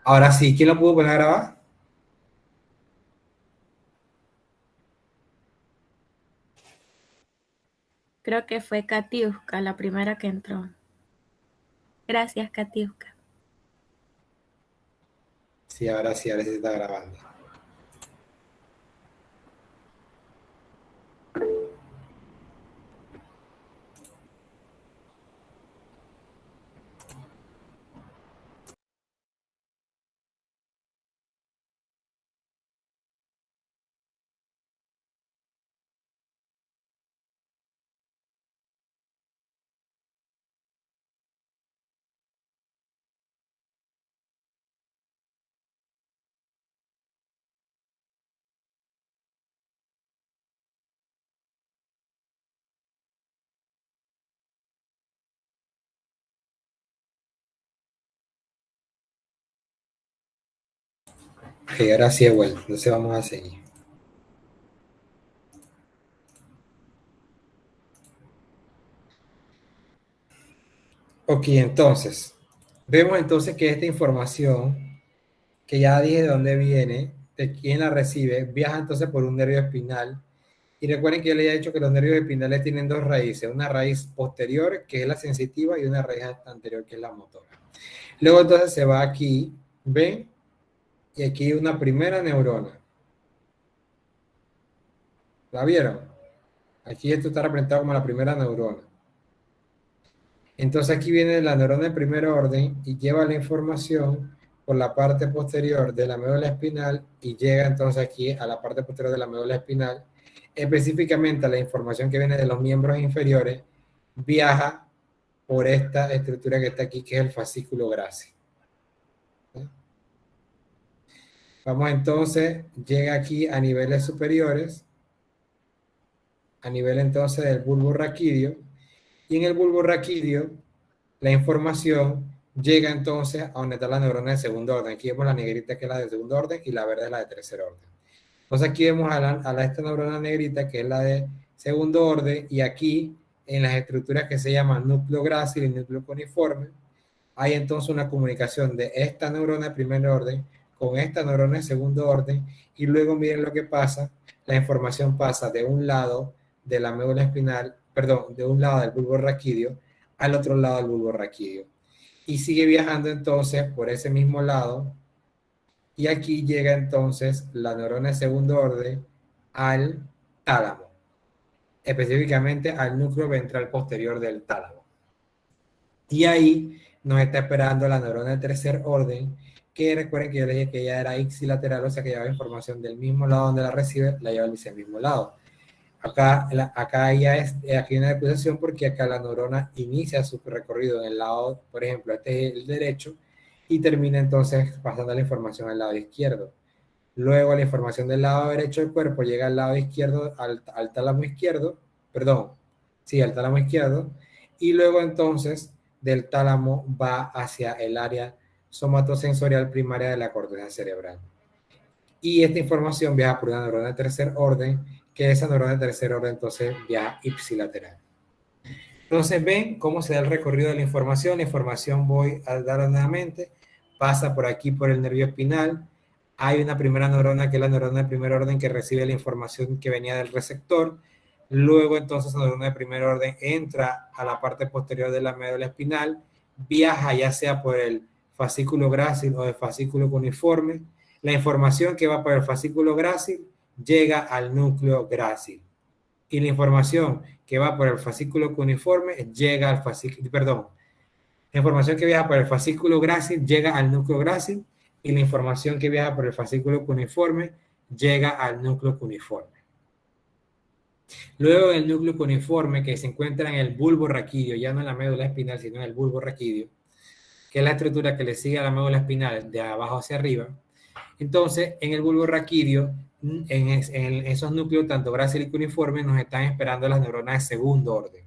Ahora sí, ¿quién lo pudo poner a grabar? Creo que fue Katiuska la primera que entró. Gracias, Katiuska. Sí, ahora sí está grabando. Ok, ahora sí he vuelto. Entonces vamos a seguir. Ok, entonces, vemos entonces que esta información, que ya dije de dónde viene, de quién la recibe, viaja entonces por un nervio espinal. Y recuerden que yo les he dicho que los nervios espinales tienen dos raíces, una raíz posterior, que es la sensitiva, y una raíz anterior, que es la motora. Luego entonces se va aquí, ¿ven? Y aquí una primera neurona. ¿La vieron? Aquí esto está representado como la primera neurona. Entonces aquí viene la neurona de primer orden y lleva la información por la parte posterior de la médula espinal y llega entonces aquí a la parte posterior de la médula espinal. Específicamente la información que viene de los miembros inferiores viaja por esta estructura que está aquí, que es el fascículo grácil. Vamos entonces, llega aquí a niveles superiores, a nivel entonces del bulbo raquídeo, y en el bulbo raquídeo la información llega entonces a donde está la neurona de segundo orden. Aquí vemos la negrita que es la de segundo orden y la verde es la de tercer orden. Entonces aquí vemos esta neurona negrita que es la de segundo orden y aquí en las estructuras que se llaman núcleo grácil y núcleo cuneiforme hay entonces una comunicación de esta neurona de primer orden con esta neurona de segundo orden y luego miren lo que pasa, la información pasa de un lado de la médula espinal, perdón, de un lado del bulbo raquídeo al otro lado del bulbo raquídeo y sigue viajando entonces por ese mismo lado y aquí llega entonces la neurona de segundo orden al tálamo, específicamente al núcleo ventral posterior del tálamo. Y ahí nos está esperando la neurona de tercer orden, que recuerden que yo les dije que ella era ipsilateral, o sea que llevaba información del mismo lado donde la recibe, la lleva hacia el mismo lado. Acá ya es, aquí hay una acusación porque acá la neurona inicia su recorrido en el lado, por ejemplo, este es el derecho, y termina entonces pasando la información al lado izquierdo. Luego la información del lado derecho del cuerpo llega al lado izquierdo, al tálamo izquierdo, perdón, sí, al tálamo izquierdo, y luego entonces del tálamo va hacia el área somatosensorial primaria de la corteza cerebral. Y esta información viaja por una neurona de tercer orden, que esa neurona de tercer orden entonces viaja ipsilateral. Entonces ven cómo se da el recorrido de la información voy a dar nuevamente, pasa por aquí por el nervio espinal, hay una primera neurona que es la neurona de primer orden que recibe la información que venía del receptor, luego entonces la neurona de primer orden entra a la parte posterior de la médula espinal, viaja ya sea por el fascículo grácil o el fascículo cuneiforme, la información que va por el fascículo grácil llega al núcleo grácil y la información que va por el fascículo cuneiforme llega al fascículo, perdón, la información que viaja por el fascículo grácil llega al núcleo grácil y la información que viaja por el fascículo cuneiforme llega al núcleo cuneiforme. Luego del núcleo cuneiforme que se encuentra en el bulbo raquídeo, ya no en la médula espinal, sino en el bulbo raquídeo, que es la estructura que le sigue a la médula espinal de abajo hacia arriba, entonces, en el bulbo raquídeo, en esos núcleos, tanto grácil y cuneiforme, nos están esperando las neuronas de segundo orden.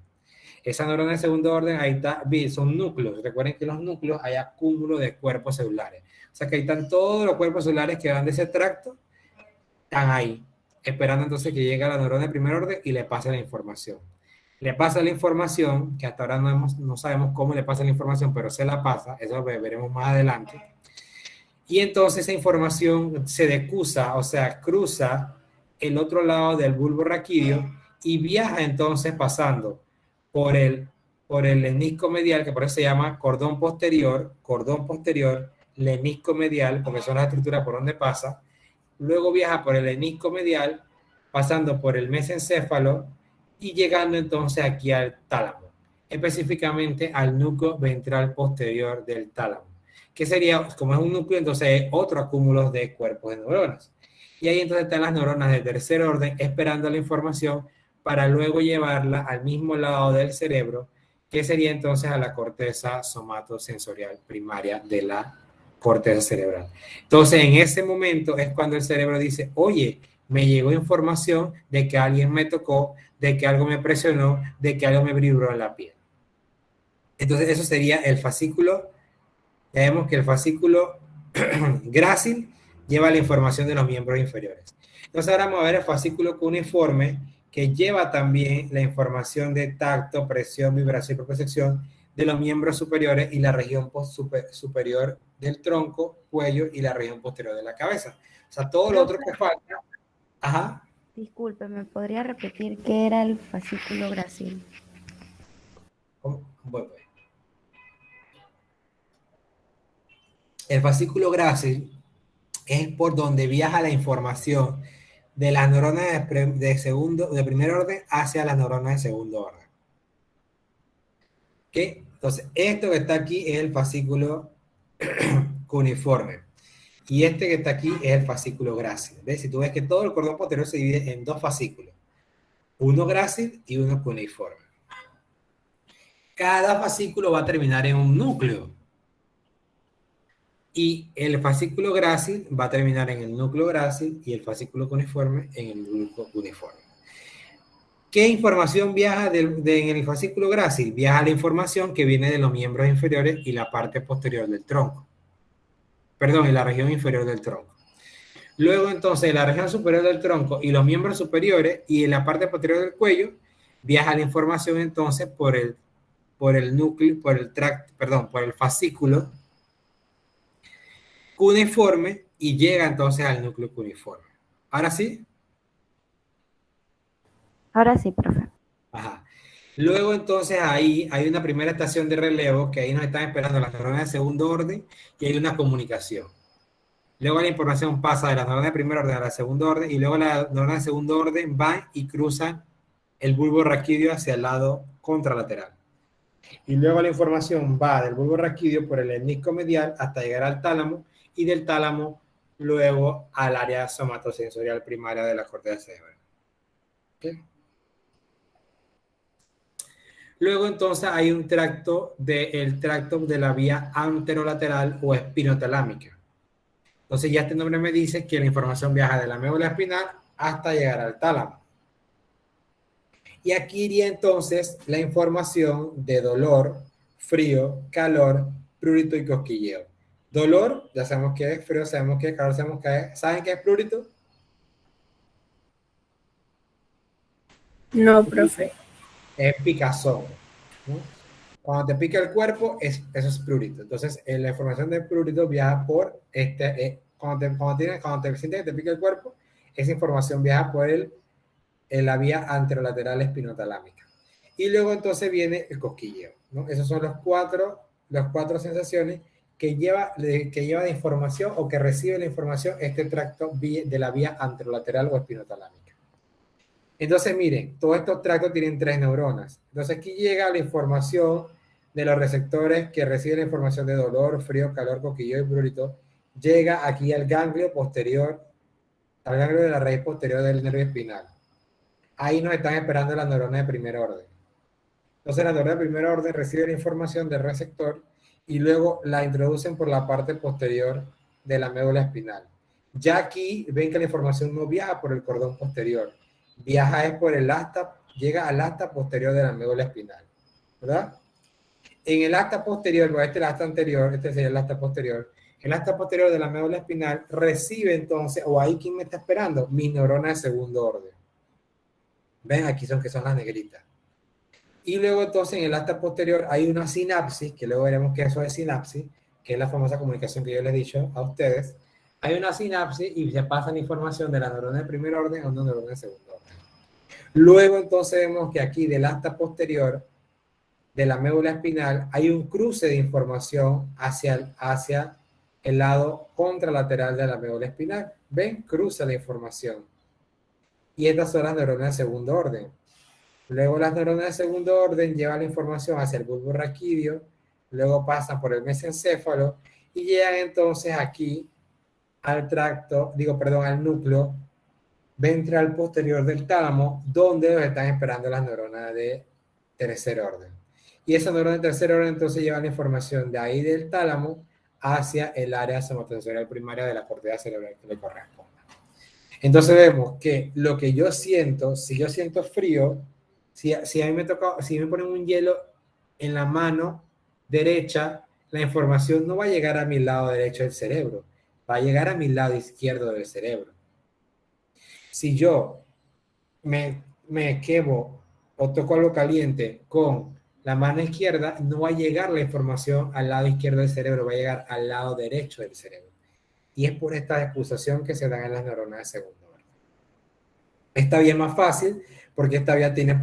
Esas neuronas de segundo orden, ahí está, son núcleos. Recuerden que en los núcleos hay acúmulo de cuerpos celulares. O sea que ahí están todos los cuerpos celulares que van de ese tracto, están ahí, esperando entonces que llegue a la neurona de primer orden y le pase la información. Le pasa la información, que hasta ahora no sabemos cómo le pasa la información, pero se la pasa, eso lo veremos más adelante Y entonces esa información se decusa, o sea, cruza el otro lado del bulbo raquídeo y viaja entonces pasando por por el lenisco medial, que por eso se llama cordón posterior, lenisco medial, porque son las estructuras por donde pasa. Luego viaja por el lenisco medial, pasando por el mesencéfalo y llegando entonces aquí al tálamo, específicamente al núcleo ventral posterior del tálamo, que sería, como es un núcleo, entonces otro acúmulo de cuerpos de neuronas. Y ahí entonces están las neuronas de tercer orden esperando la información para luego llevarla al mismo lado del cerebro, que sería entonces a la corteza somatosensorial primaria de la corteza cerebral. Entonces, en ese momento es cuando el cerebro dice, oye, me llegó información de que alguien me tocó, de que algo me presionó, de que algo me vibró en la piel. Entonces, eso sería el fascículo. Ya vemos que el fascículo grácil lleva la información de los miembros inferiores. Entonces, ahora vamos a ver el fascículo cuneiforme, que lleva también la información de tacto, presión, vibración y propiocepción de los miembros superiores y la región superior del tronco, cuello y la región posterior de la cabeza. O sea, todo lo otro que falta. Ajá. Disculpe, ¿me podría repetir qué era el fascículo grácil? Bueno, el fascículo grácil es por donde viaja la información de las neuronas de primer orden hacia las neuronas de segundo orden. ¿Ok? Entonces, esto que está aquí es el fascículo cuneiforme. Y este que está aquí es el fascículo grácil. ¿Ves? Si tú ves que todo el cordón posterior se divide en dos fascículos. Uno grácil y uno cuneiforme. Cada fascículo va a terminar en un núcleo. Y el fascículo grácil va a terminar en el núcleo grácil y el fascículo cuneiforme en el núcleo cuneiforme. ¿Qué información viaja en el fascículo grácil? Viaja la información que viene de los miembros inferiores y la parte posterior del tronco. Perdón, en la región inferior del tronco. Luego, entonces, la región superior del tronco y los miembros superiores y en la parte posterior del cuello, viaja la información entonces por el núcleo, por el fascículo cuneiforme y llega entonces al núcleo cuneiforme. ¿Ahora sí? Ahora sí, profe. Ajá. Luego entonces ahí hay una primera estación de relevo que ahí nos están esperando las neuronas de segundo orden y hay una comunicación. Luego la información pasa de las neuronas de primer orden a la segundo orden y luego las neuronas de segundo orden van y cruzan el bulbo raquídeo hacia el lado contralateral. Y luego la información va del bulbo raquídeo por el hemisco medial hasta llegar al tálamo y del tálamo luego al área somatosensorial primaria de la corteza cerebral. ¿Okay? Luego entonces hay un tracto de la vía anterolateral o espinotalámica. Entonces ya este nombre me dice que la información viaja de la médula espinal hasta llegar al tálamo. Y aquí iría entonces la información de dolor, frío, calor, prurito y cosquilleo. Dolor, ya sabemos qué es, frío sabemos qué es, calor sabemos qué es. ¿Saben qué es prurito? No, profe. Es picazón, ¿no? Cuando te pica el cuerpo, eso es prurito. Entonces, la información de prurito viaja por cuando te sientes que te pica el cuerpo, esa información viaja por la vía anterolateral espinotalámica. Y luego entonces viene el cosquilleo, ¿no? Esas son las cuatro sensaciones que lleva de información o que recibe la información este tracto de la vía anterolateral o espinotalámica. Entonces, miren, todos estos tractos tienen tres neuronas. Entonces, aquí llega la información de los receptores que reciben la información de dolor, frío, calor, cosquilleo y prurito. Llega aquí al ganglio posterior, al ganglio de la raíz posterior del nervio espinal. Ahí nos están esperando las neuronas de primer orden. Entonces, las neuronas de primer orden reciben la información del receptor y luego la introducen por la parte posterior de la médula espinal. Ya aquí ven que la información no viaja por el cordón posterior, viaja es por el asta, llega al asta posterior de la médula espinal, ¿verdad? En el asta posterior, este es el asta anterior, este sería el asta posterior, el asta posterior de la médula espinal recibe entonces, o ahí quién me está esperando, mis neuronas de segundo orden. Ven, aquí son que son las negritas. Y luego entonces en el asta posterior hay una sinapsis, que luego veremos que eso es sinapsis, que es la famosa comunicación que yo les he dicho a ustedes, hay una sinapsis y se pasa la información de la neurona de primer orden a una neurona de segundo orden. Luego entonces vemos que aquí del asta posterior de la médula espinal hay un cruce de información hacia el lado contralateral de la médula espinal. ¿Ven? Cruza la información. Y estas son las neuronas de segundo orden. Luego las neuronas de segundo orden llevan la información hacia el bulbo raquídeo, luego pasan por el mesencéfalo y llegan entonces aquí al al núcleo ventral posterior del tálamo, donde los están esperando las neuronas de tercer orden. Y esa neurona de tercer orden entonces lleva la información de ahí del tálamo hacia el área somatosensorial primaria de la corteza cerebral que le corresponde. Entonces vemos que lo que yo siento, si yo siento frío, si a mí si me ponen un hielo en la mano derecha, la información no va a llegar a mi lado derecho del cerebro, va a llegar a mi lado izquierdo del cerebro. Si yo me quemo o toco algo caliente con la mano izquierda, no va a llegar la información al lado izquierdo del cerebro, va a llegar al lado derecho del cerebro. Y es por esta expulsación que se dan en las neuronas de segundo orden. Esta vía es más fácil, porque esta vía tiene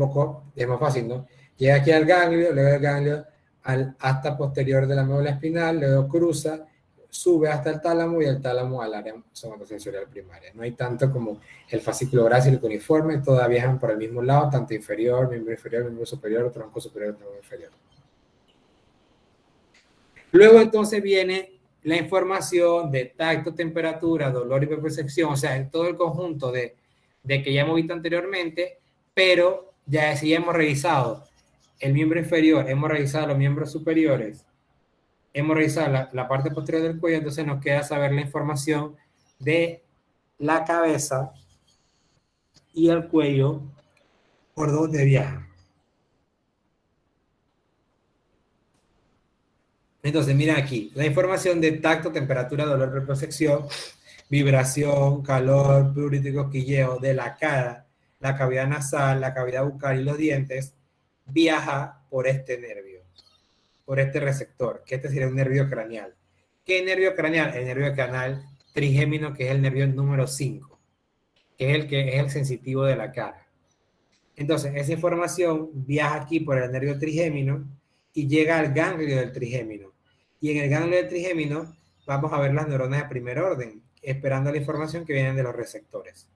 es más fácil, ¿no? Llega aquí al ganglio, luego el ganglio al asta posterior de la médula espinal, luego cruza, sube hasta el tálamo y el tálamo al área somatosensorial primaria. No hay tanto como el fascículo grácil uniforme, todas viajan por el mismo lado, tanto inferior, miembro superior, tronco superior, tronco inferior. Luego entonces viene la información de tacto, temperatura, dolor y percepción, o sea, todo el conjunto de que ya hemos visto anteriormente, pero ya si hemos revisado el miembro inferior, hemos revisado los miembros superiores, hemos revisado la parte posterior del cuello, entonces nos queda saber la información de la cabeza y el cuello por dónde viaja. Entonces, mira aquí, la información de tacto, temperatura, dolor, percepción, vibración, calor, prurito y cosquilleo de la cara, la cavidad nasal, la cavidad bucal y los dientes, viaja por este nervio, por este receptor, que este sería un nervio craneal. ¿Qué nervio craneal? El nervio craneal trigémino, que es el nervio número 5, que es el sensitivo de la cara. Entonces, esa información viaja aquí por el nervio trigémino y llega al ganglio del trigémino. Y en el ganglio del trigémino vamos a ver las neuronas de primer orden, esperando la información que viene de los receptores.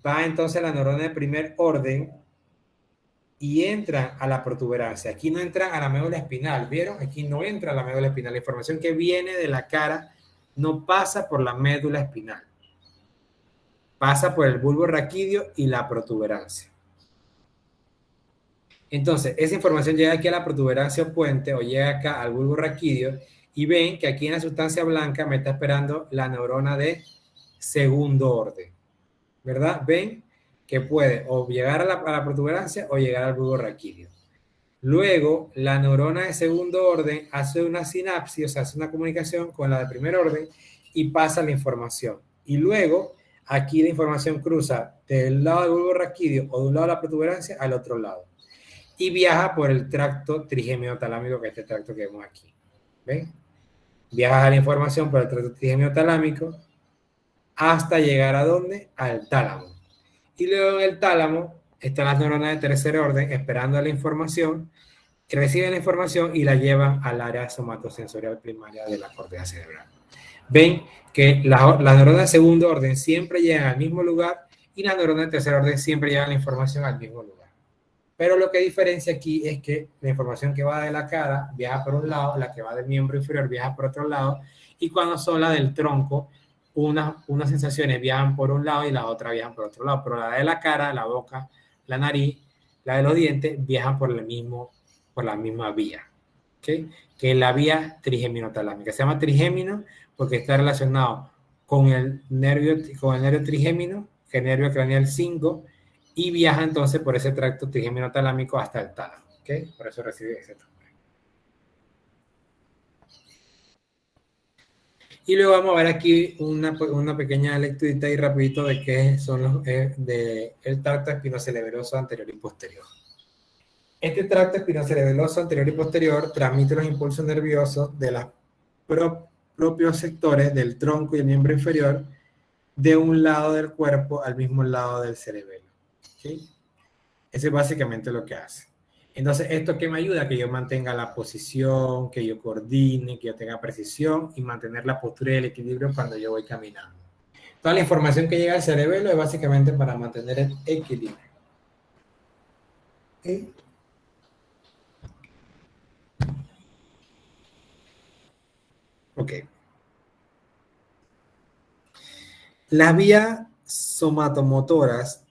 Va entonces la neurona de primer orden y entra a la protuberancia. Aquí no entra a la médula espinal, ¿vieron? Aquí no entra a la médula espinal. La información que viene de la cara no pasa por la médula espinal. Pasa por el bulbo raquídeo y la protuberancia. Entonces, esa información llega aquí a la protuberancia o puente o llega acá al bulbo raquídeo y ven que aquí en la sustancia blanca me está esperando la neurona de segundo orden, ¿verdad? Ven que puede o llegar a la protuberancia o llegar al bulbo raquídeo. Luego, la neurona de segundo orden hace una sinapsis, o sea, hace una comunicación con la de primer orden y pasa la información. Y luego, aquí la información cruza del lado del bulbo raquídeo o de un lado de la protuberancia al otro lado. Y viaja por el tracto trigémino talámico, que es este tracto que vemos aquí. ¿Ven? Viaja la información por el tracto trigémino talámico hasta llegar ¿a dónde? Al tálamo. Y luego en el tálamo están las neuronas de tercer orden esperando la información, que reciben la información y la llevan al área somatosensorial primaria de la corteza cerebral. Ven que las neuronas de segundo orden siempre llegan al mismo lugar y las neuronas de tercer orden siempre llevan la información al mismo lugar. Pero lo que diferencia aquí es que la información que va de la cara viaja por un lado, la que va del miembro inferior viaja por otro lado, y cuando son las del tronco, unas sensaciones viajan por un lado y las otras viajan por otro lado, pero la de la cara, la boca, la nariz, la de los dientes viajan por la misma vía, ¿okay? Que es la vía trigémino-talámica. Se llama trigémino porque está relacionado con el nervio trigémino, que es el nervio craneal 5, y viaja entonces por ese tracto trigémino talámico hasta el tálamo, ¿ok? Por eso recibe ese nombre. Y luego vamos a ver aquí una pequeña lecturita y rapidito de qué son los el tracto espinocerebeloso anterior y posterior. Este tracto espinocerebeloso anterior y posterior transmite los impulsos nerviosos de las propios sectores del tronco y el miembro inferior de un lado del cuerpo al mismo lado del cerebelo. ¿Okay? Eso es básicamente lo que hace. Entonces, ¿esto qué me ayuda? Que yo mantenga la posición, que yo coordine, que yo tenga precisión y mantener la postura y el equilibrio cuando yo voy caminando. Toda la información que llega al cerebelo es básicamente para mantener el equilibrio. ¿Okay? Ok. Las vías somatomotoras,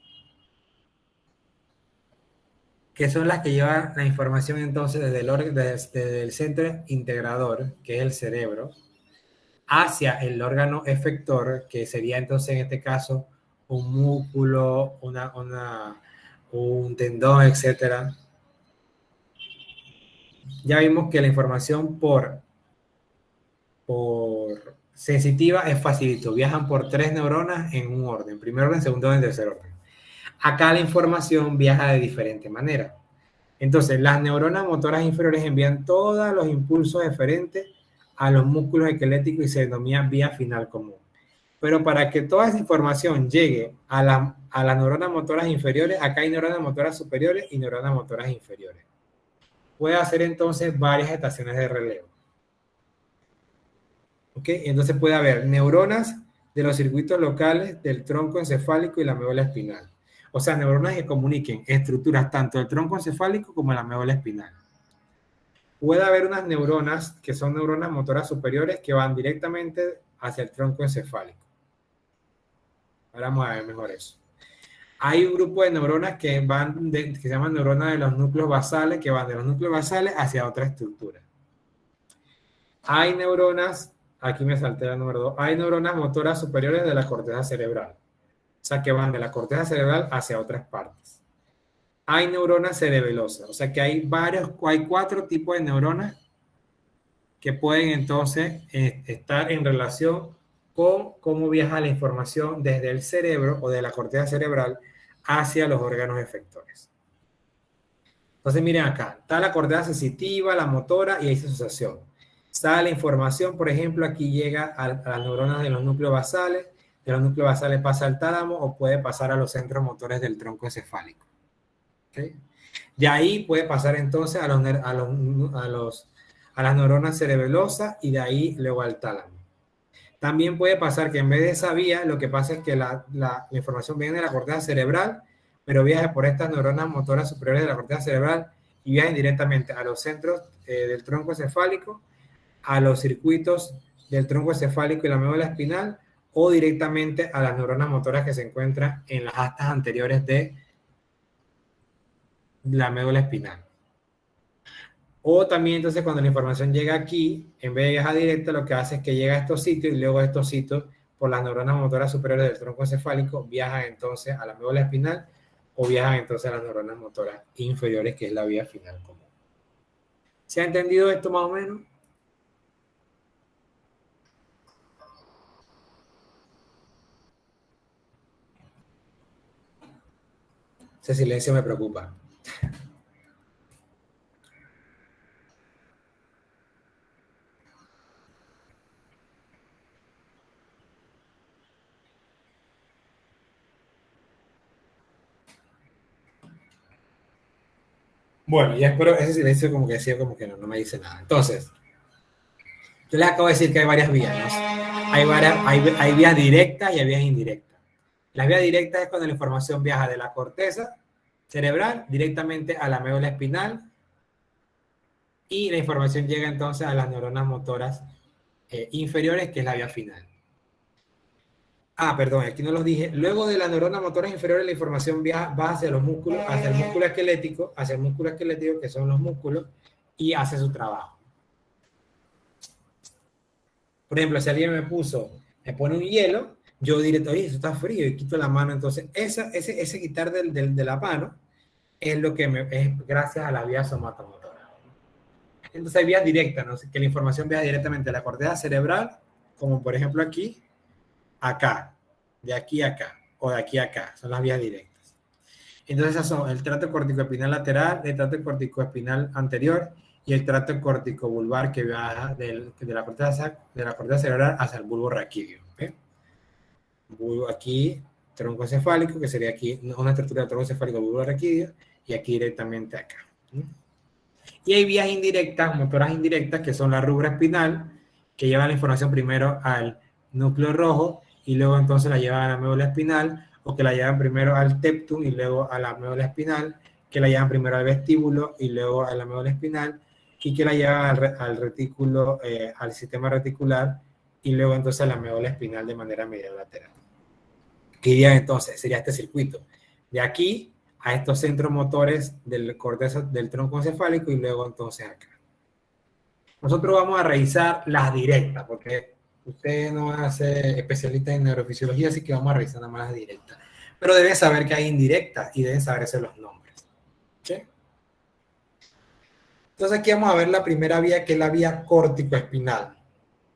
que son las que llevan la información entonces desde el centro integrador, que es el cerebro, hacia el órgano efector, que sería entonces en este caso un músculo, un tendón, etcétera. Ya vimos que la información por sensitiva es facilito. Viajan por 3 neuronas en un orden. Primer orden, segundo orden, tercer orden. Acá la información viaja de diferente manera. Entonces, las neuronas motoras inferiores envían todos los impulsos eferentes a los músculos esqueléticos y se denomina vía final común. Pero para que toda esa información llegue a las neuronas motoras inferiores, acá hay neuronas motoras superiores y neuronas motoras inferiores. Puede hacer entonces varias estaciones de relevo. ¿Ok? Entonces puede haber neuronas de los circuitos locales del tronco encefálico y la médula espinal. O sea, neuronas que comuniquen estructuras tanto del tronco encefálico como de la médula espinal. Puede haber unas neuronas que son neuronas motoras superiores que van directamente hacia el tronco encefálico. Ahora vamos a ver mejor eso. Hay un grupo de neuronas que se llaman neuronas de los núcleos basales, que van de los núcleos basales hacia otra estructura. Hay neuronas, aquí me salté la número 2, hay neuronas motoras superiores de la corteza cerebral. O sea, que van de la corteza cerebral hacia otras partes. Hay neuronas cerebelosas, o sea que hay 4 tipos de neuronas que pueden entonces estar en relación con cómo viaja la información desde el cerebro o de la corteza cerebral hacia los órganos efectores. Entonces miren acá, está la corteza sensitiva, la motora y hay asociación. Está la información, por ejemplo, aquí llega a las neuronas de los núcleos basales, de los núcleos basales pasa al tálamo o puede pasar a los centros motores del tronco encefálico. ¿Okay? De ahí puede pasar entonces a las neuronas cerebelosas y de ahí luego al tálamo. También puede pasar que en vez de esa vía, lo que pasa es que la información viene de la corteza cerebral, pero viaja por estas neuronas motoras superiores de la corteza cerebral y viaja directamente a los centros del tronco encefálico, a los circuitos del tronco encefálico y la médula espinal, o directamente a las neuronas motoras que se encuentran en las astas anteriores de la médula espinal. O también entonces cuando la información llega aquí, en vez de viajar directa, lo que hace es que llega a estos sitios y luego estos sitios, por las neuronas motoras superiores del tronco encefálico, viajan entonces a la médula espinal o viajan entonces a las neuronas motoras inferiores, que es la vía final común. ¿Se ha entendido esto más o menos? Ese silencio me preocupa. Bueno, ya espero ese silencio como que decía como que no me dice nada. Entonces, yo les acabo de decir que hay varias vías, ¿no? Hay vías directas y hay vías indirectas. Las vías directas es cuando la información viaja de la corteza cerebral directamente a la médula espinal y la información llega entonces a las neuronas motoras inferiores, que es la vía final. Ah, perdón, aquí no los dije. Luego de las neuronas motoras inferiores, la información va hacia los músculos, hacia el músculo esquelético, que son los músculos, y hace su trabajo. Por ejemplo, si alguien me pone un hielo, yo diré, oye, eso está frío, y quito la mano. Entonces, ese quitar de la mano es lo que es gracias a la vía somatomotora. Entonces hay vías directas, ¿no? Que la información viaja directamente de la corteza cerebral, como por ejemplo aquí, acá, de aquí a acá, o de aquí a acá, son las vías directas. Entonces esas son el tracto corticoespinal lateral, el tracto corticoespinal anterior y el tracto cortico bulbar que viaja de la corteza cerebral hacia el bulbo raquídeo. ¿Ve? Aquí, tronco cefálico, que sería aquí una estructura del tronco cefálico bulbo raquídeo, y aquí directamente acá. ¿Sí? Y hay vías indirectas, motoras indirectas, que son la rubra espinal, que llevan la información primero al núcleo rojo y luego entonces la llevan a la médula espinal, o que la llevan primero al teptum y luego a la médula espinal, que la llevan primero al vestíbulo y luego a la médula espinal, y que la llevan al retículo, al sistema reticular, y luego entonces a la médula espinal de manera mediolateral. ¿Qué iría entonces? Sería este circuito. De aquí a estos centros motores del corteza del tronco encefálico y luego entonces acá. Nosotros vamos a revisar las directas, porque usted no va a ser especialista en neurofisiología, así que vamos a revisar nada más las directas. Pero debe saber que hay indirectas y deben saberse los nombres. ¿Sí? Entonces aquí vamos a ver la primera vía, que es la vía córtico-espinal.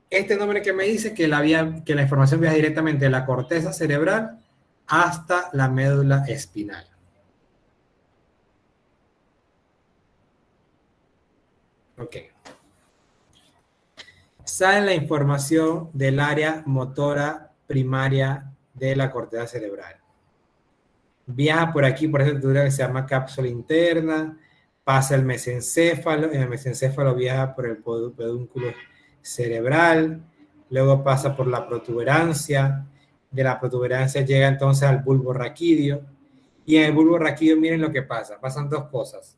Este nombre que me dice que la información viaja directamente de la corteza cerebral hasta la médula espinal. Ok. Sale la información del área motora primaria de la corteza cerebral. Viaja por aquí, por esa estructura que se llama cápsula interna, pasa el mesencéfalo, en el mesencéfalo viaja por el pedúnculo cerebral, luego pasa por la protuberancia, de la protuberancia llega entonces al bulbo raquídeo, y en el bulbo raquídeo miren lo que pasa, pasan dos cosas,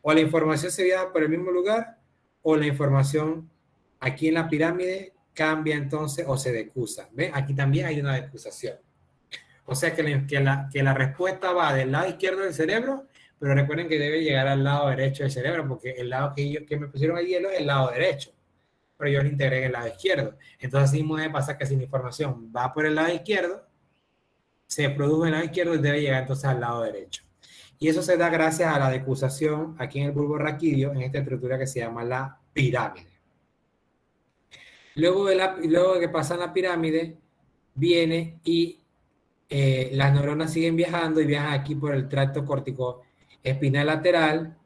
o la información se viaja por el mismo lugar, o la información aquí en la pirámide cambia entonces o se decusa. ¿Ven? Aquí también hay una decusación. O sea que la respuesta va del lado izquierdo del cerebro, pero recuerden que debe llegar al lado derecho del cerebro, porque el lado que me pusieron el hielo es el lado derecho, pero yo lo integré en el lado izquierdo. Entonces así puede pasar que si la información va por el lado izquierdo, se produjo en el lado izquierdo y debe llegar entonces al lado derecho. Y eso se da gracias a la decusación aquí en el bulbo raquídeo, en esta estructura que se llama la pirámide. Luego de que pasan la pirámide, viene y las neuronas siguen viajando y viajan aquí por el tracto córtico espinal lateral,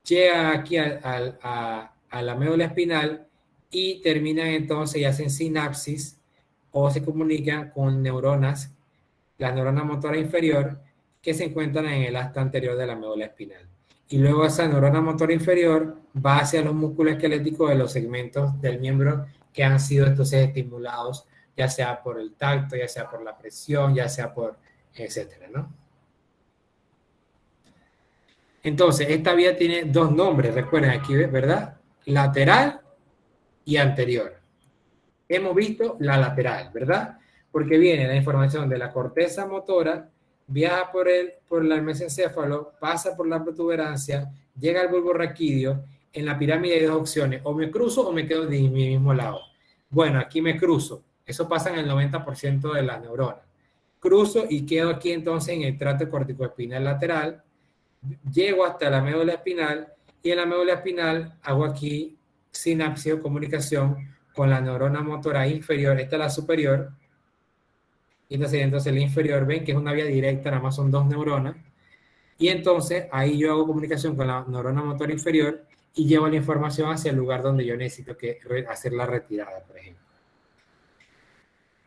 llegan aquí a la médula espinal y terminan entonces y hacen sinapsis o se comunican con neuronas, la neurona motora inferior, que se encuentran en el asta anterior de la médula espinal. Y luego esa neurona motora inferior va hacia los músculos esqueléticos de los segmentos del miembro que han sido entonces estimulados, ya sea por el tacto, ya sea por la presión, ya sea por etcétera, ¿no? Entonces, esta vía tiene dos nombres, recuerden aquí, ¿verdad? Lateral y anterior. Hemos visto la lateral, ¿verdad? Porque viene la información de la corteza motora, viaja por el mesencéfalo, pasa por la protuberancia, llega al bulbo raquídeo. En la pirámide hay dos opciones, o me cruzo o me quedo de mi mismo lado. Bueno, aquí me cruzo. Eso pasa en el 90% de las neuronas. Cruzo y quedo aquí entonces en el tracto corticoespinal lateral, llego hasta la médula espinal y en la médula espinal hago aquí sinapsis o comunicación con la neurona motora inferior, esta es la superior, y esta sería entonces la inferior, ven que es una vía directa, nada más son dos neuronas, y entonces ahí yo hago comunicación con la neurona motora inferior y llevo la información hacia el lugar donde yo necesito hacer la retirada, por ejemplo.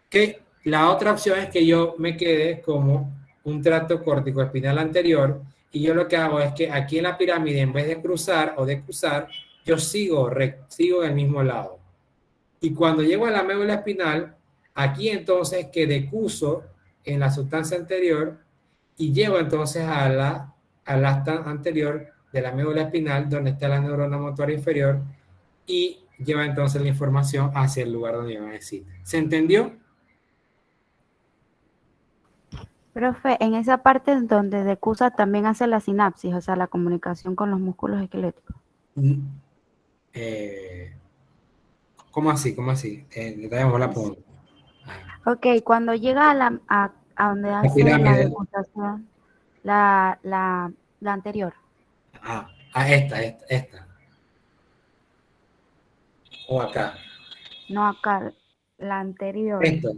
Que la otra opción es que yo me quede como un tracto córtico espinal anterior y yo lo que hago es que aquí en la pirámide, en vez de cruzar o de cruzar, yo sigo en el mismo lado. Y cuando llego a la médula espinal, aquí entonces que decuso en la sustancia anterior y llevo entonces al asta anterior de la médula espinal donde está la neurona motora inferior y lleva entonces la información hacia el lugar donde yo necesito. ¿Se entendió? Profe, en esa parte donde decusa también hace la sinapsis, o sea, la comunicación con los músculos esqueléticos. ¿Cómo así? ¿Cómo así? Le damos la pregunta. Ok, cuando llega a donde La hace la pirámide. decusación, la anterior. Esta. O acá. No acá, la anterior. Esto.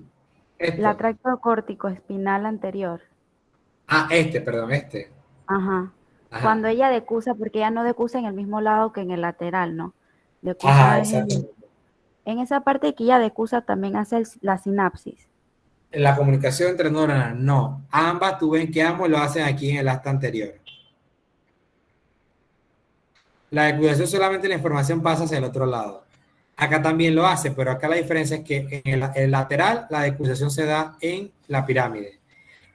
La Esto. tracto córtico espinal anterior. Perdón, este. Ajá. Ajá, Cuando ella decusa, porque ella no decusa en el mismo lado que en el lateral, ¿no? ajá, Decusa exactamente. en esa parte que ella decusa también hace la sinapsis. La comunicación entre neuronas, no. Ambas, tú ven que ambos lo hacen aquí en el acta anterior. La decusación solamente la información pasa hacia el otro lado. Acá también lo hace, pero acá la diferencia es que en el lateral la decusación se da en la pirámide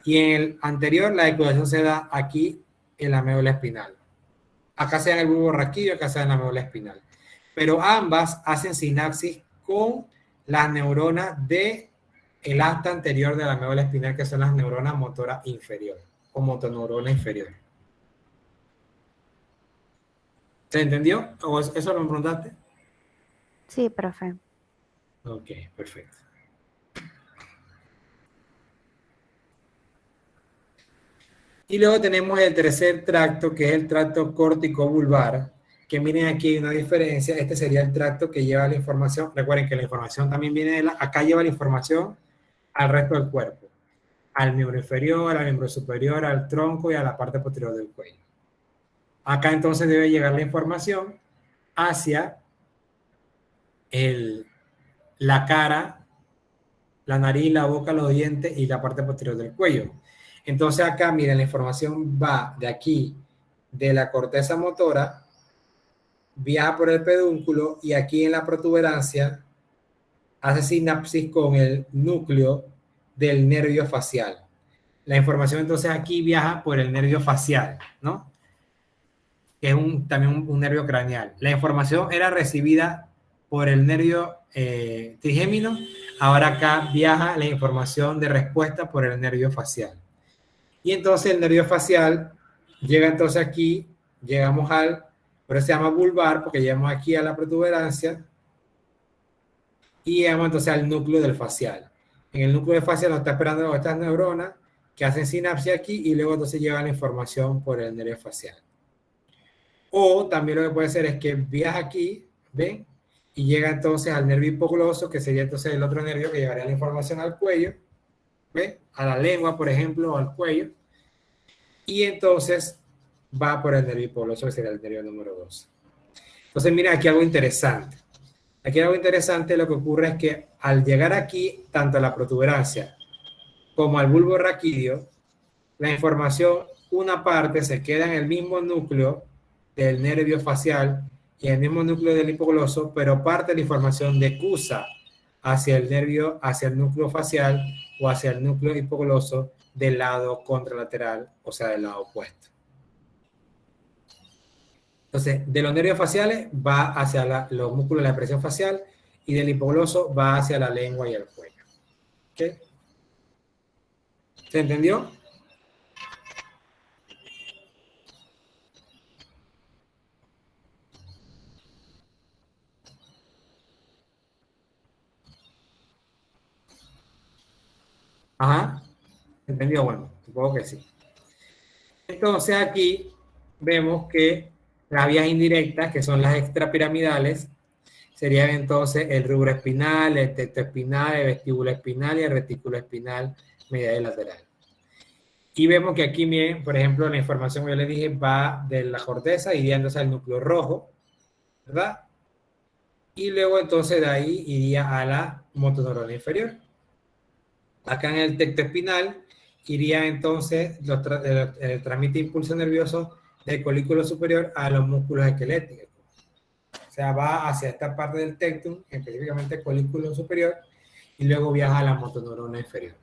y en el anterior la decusación se da aquí en la médula espinal. Acá se da en el bulbo raquídeo, acá se da en la médula espinal. Pero ambas hacen sinapsis con las neuronas de el acta anterior de la médula espinal, que son las neuronas motora inferior o motoneurona inferior. ¿Se entendió? ¿O eso lo preguntaste? Sí, profe. Ok, perfecto. Y luego tenemos el tercer tracto, que es el tracto córtico-vulvar, que miren aquí hay una diferencia. Este sería el tracto que lleva la información. Recuerden que la información también viene de acá lleva la información al resto del cuerpo, al miembro inferior, al miembro superior, al tronco y a la parte posterior del cuello. Acá entonces debe llegar la información hacia el, la cara, la nariz, la boca, los dientes y la parte posterior del cuello. Entonces acá, miren, la información va de aquí, de la corteza motora, viaja por el pedúnculo y aquí en la protuberancia hace sinapsis con el núcleo del nervio facial. La información entonces aquí viaja por el nervio facial, ¿no? Que es también un nervio craneal. La información era recibida por el nervio trigémino, ahora acá viaja la información de respuesta por el nervio facial. Y entonces el nervio facial llega entonces aquí, llegamos por eso se llama vulvar, porque llegamos aquí a la protuberancia y llegamos entonces al núcleo del facial. En el núcleo del facial nos está esperando estas neuronas que hacen sinapsis aquí y luego entonces llevan la información por el nervio facial. O también lo que puede ser es que viaja aquí, ¿ven? Y llega entonces al nervio hipogloso, que sería entonces el otro nervio que llevaría la información al cuello, ¿ven? A la lengua, por ejemplo, o al cuello. Y entonces va por el nervio hipogloso, que sería el nervio número 2. Entonces, mira, aquí algo interesante. Aquí algo interesante, lo que ocurre es que al llegar aquí, tanto a la protuberancia como al bulbo raquídeo, la información, una parte se queda en el mismo núcleo del nervio facial y en el mismo núcleo del hipogloso, pero parte de la información decusa hacia el nervio, hacia el núcleo facial o hacia el núcleo hipogloso del lado contralateral, o sea, del lado opuesto. Entonces, de los nervios faciales va hacia los músculos de la expresión facial y del hipogloso va hacia la lengua y el cuello. ¿Okay? ¿Se entendió? Ajá. ¿Se entendió? Bueno, supongo que sí. Entonces aquí vemos que las vías indirectas, que son las extrapiramidales, serían entonces el rubro espinal, el tecto espinal, el vestíbulo espinal y el retículo espinal medial y lateral. Y vemos que aquí, por ejemplo, la información que yo les dije va de la corteza iríándose al núcleo rojo, ¿verdad? Y luego entonces de ahí iría a la motoneurona inferior. Acá en el tecto espinal iría entonces, transmite impulso nervioso del colículo superior a los músculos esqueléticos. O sea, va hacia esta parte del tectum, específicamente el colículo superior, y luego viaja a la motoneurona inferior.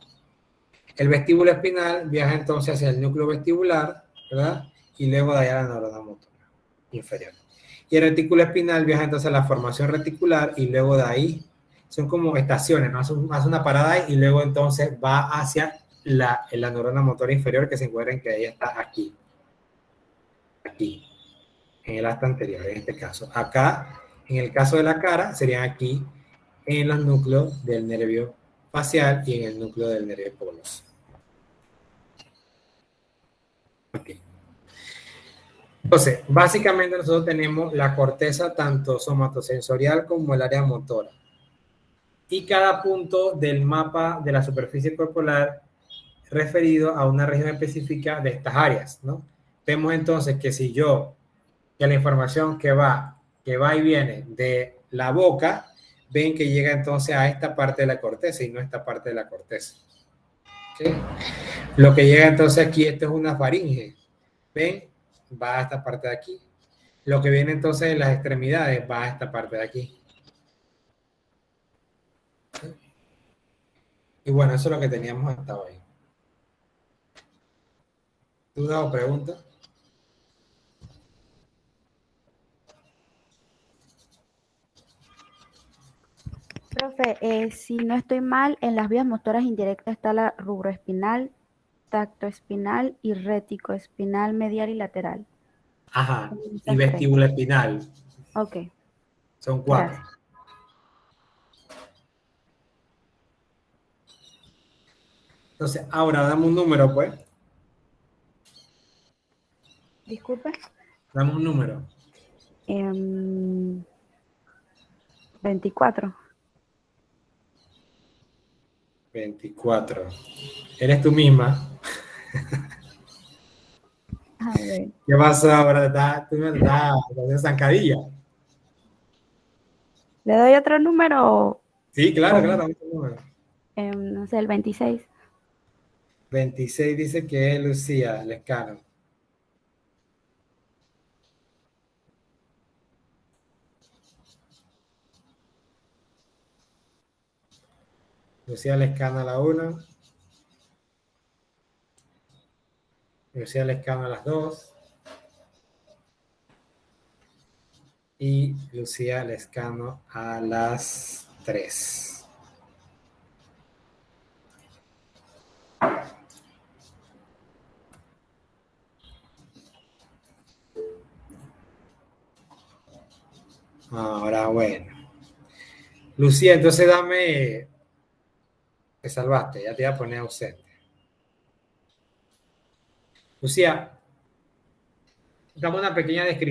El vestíbulo espinal viaja entonces hacia el núcleo vestibular, ¿verdad? Y luego de ahí a la neurona motora inferior. Y el retículo espinal viaja entonces a la formación reticular y luego de ahí son como estaciones, ¿no? Hace una parada ahí y luego entonces va hacia la neurona motora inferior que se encuentra en que ella está aquí, en el asta anterior, en este caso. Acá, en el caso de la cara, serían aquí en los núcleos del nervio facial y en el núcleo del nervio hipogloso. Okay. Entonces, básicamente nosotros tenemos la corteza tanto somatosensorial como el área motora. Y cada punto del mapa de la superficie corporal referido a una región específica de estas áreas, ¿no? Vemos entonces que si yo, que la información que va y viene de la boca, ven que llega entonces a esta parte de la corteza y no a esta parte de la corteza. ¿Okay? Lo que llega entonces aquí, esto es una faringe. ¿Ven? Va a esta parte de aquí. Lo que viene entonces en las extremidades va a esta parte de aquí. Y bueno, eso es lo que teníamos hasta hoy. ¿Dudas o preguntas? Profe, si no estoy mal, en las vías motoras indirectas está la rubroespinal, tactoespinal y reticoespinal medial y lateral. Ajá. Son Y esas tres. vestíbula espinal. Ok, Son 4. gracias. Entonces, ahora dame un número, pues. Disculpe. Dame un número. 24. 24. Eres tú misma. A ver. ¿Qué pasó ahora? Tú me estás haciendo zancadilla. ¿Le doy otro número? Sí, claro, O, claro. Dame un número. no sé, el 26. 26 dice que es Lucía Lescano. Lucía Lescano a la 1. Lucía Lescano a las 2. Y Lucía Lescano a las 3. Ahora, bueno. Lucía, entonces dame... Te salvaste, ya te iba a poner ausente. Lucía, dame una pequeña descripción